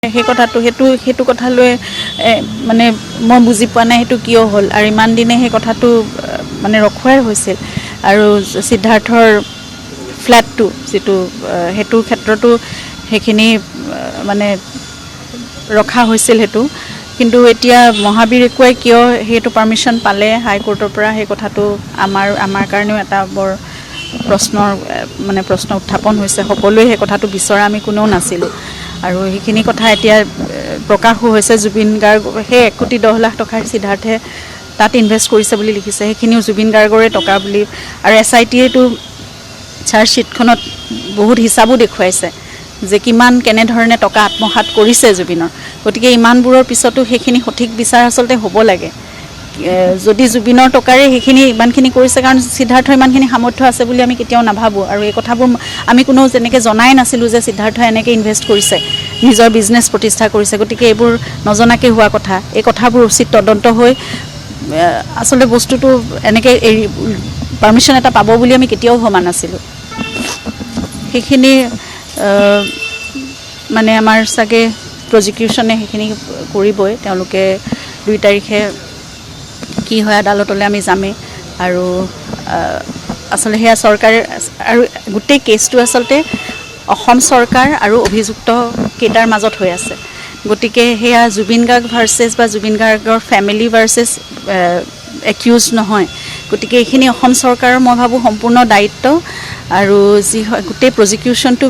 সেই কথাটো সেইটো কথা লৈ মানে মই বুজি পোৱা নাই সেইটো কিয় হ'ল আৰু ইমান দিনে সেই কথাটো মানে ৰখুৱাই হৈছিল আৰু সিদ্ধাৰ্থৰ ফ্ল্যাটটো যেটো হেতুৰ ক্ষেত্ৰতো সেইখিনি মানে ৰখা হৈছিল হেতু কিন্তু এতিয়া মহাবীৰ একোই কিয় হেতু পাৰমিশন পালে হাই কোৰ্টৰ পৰা সেই কথাটো আমাৰ কাৰণেও এটা বৰ প্ৰশ্ন উত্থাপন হৈছে সকলোৱে সেই কথাটো বিচৰা আমি কোনেও নাছিল আৰু সেইখিনি কথা এতিয়া প্ৰকাশ হৈছে জুবিন গাৰ্গ সেই 1 কোটি 10 লাখ টকাৰ সিদ্ধাৰ্থে তাত ইনভেষ্ট কৰিছে বুলি লিখিছে সেইখিনিও জুবিন গাৰ্গৰে টকা বুলি আৰু এসআইটিয়ে তো চাৰ্জশিটখনত বহুত হিচাবো দেখুৱাইছে যে কিমান কেনে ধৰণে টকা আত্মসাৎ কৰিছে জুবিনৰ গতিকে ইমানবোৰৰ পিছতো সেইখিনি সঠিক বিচাৰ আসলতে হ'ব লাগে যদি জুবিনৰ টকাৰে সেইখিনি ইমানখিনি কৰিছে কাৰণ সিদ্ধাৰ্থৰ ইমানখিনি সামৰ্থ্য আছে বুলি আমি কেতিয়াও নাভাবো আৰু এই কথাবোৰ আমি কোনো যেনেকে জনাই নাছিলো যে সিদ্ধাৰ্থ এনেকে ইনভেষ্ট কৰিছে নিজৰ বিজনেস প্ৰতিষ্ঠা কৰিছে গতিকে এইবোৰ নজনাকে হোৱা কথা এই কথাবোৰ উচিত তদন্ত হৈ আসলে বস্তুটো এনেকে পাৰমিশন এটা পাব বুলি আমি কেতিয়াও ভবা নাছিলো সেইখিনি মানে আমাৰ সাগে প্ৰজিকিউশনে সেইখিনি কৰিবই তেওঁলোকে 2 তাৰিখে কি হয় আদালতলৈ আমি যামে আৰু আসলে হেয়া চৰকাৰ আৰু গুটেই কেছটো আসলতে অসম চৰকাৰ আৰু অভিযুক্ত কেটাৰ মাজত হৈ আছে গতিকে হেয়া জুবিন গাৰ্গ ভাৰ্সেস বা জুবিন গাৰ্গৰ ফ্যামিলি ভাৰ্সেস একিউজ নহয় গতিকে এইখিনি অসম চৰকাৰৰ মই ভাবো সম্পূৰ্ণ দায়িত্ব আৰু যি গুটেই প্ৰজিকিউশনটো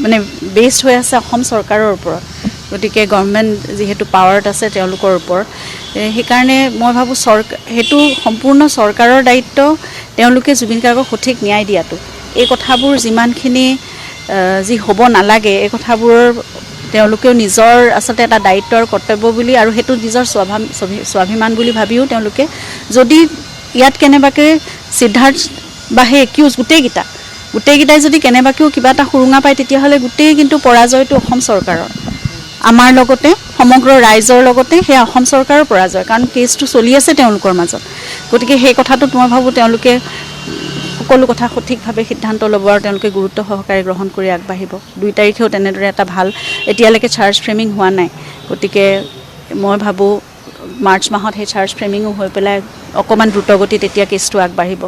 মানে বেসড হৈ আছে অসম চৰকাৰৰ ওপৰত গতিকে গভৰ্নমেন্ট যেহেতু পাৱাৰত আছে তেওঁলোকৰ ওপৰত সেই কাৰণে মই ভাবো হেতু সম্পূৰ্ণ চৰকাৰৰ দায়িত্ব তেওঁলোকে জুবিন গাৰ্গক সঠিক ন্যায় দিয়াটো এই কথাবোৰ যিমানখিনি যি হ'ব নালাগে এই কথাবোৰ তেওঁলোকেও নিজৰ আসলতে এটা দায়িত্ব আৰু কৰ্তব্য বুলি আৰু হেতু নিজৰ স্বাভিমান বুলি ভাবিও তেওঁলোকে যদি ইয়াত কেনেবাকে সিদ্ধাৰ্থ বা হে একিউজ গুটেইকিটাই যদি কেনেবাকেও কিবা এটা সুৰুঙা পায় তেতিয়া হলে গুটেই কিন্তু পৰাজয়টো অসম চৰকাৰৰ আমাৰ লগতে সমগ্ৰ ৰাইজৰ লগতে হে অসম চৰকাৰৰ পৰাজয় কাৰণ কেছটো চলি আছে তেওঁলোকৰ মাজত গতিকে সেই কথাটো মই ভাবো তেওঁলোকে সকলো কথা সঠিকভাৱে সিদ্ধান্ত ল'ব আৰু তেওঁলোকে গুৰুত্ব সহকাৰে গ্ৰহণ কৰি আগবাঢ়িব 2 তাৰিখেও তেনেদৰে এটা ভাল এতিয়ালৈকে চাৰ্জ ফ্ৰেমিং হোৱা নাই গতিকে মই ভাবো মাৰ্চ মাহত হে চাৰ্জ ফ্ৰেমিংও হৈ পেলাই অকমান দ্ৰুতগতিত এতিয়া কেছটো আগবাঢ়িব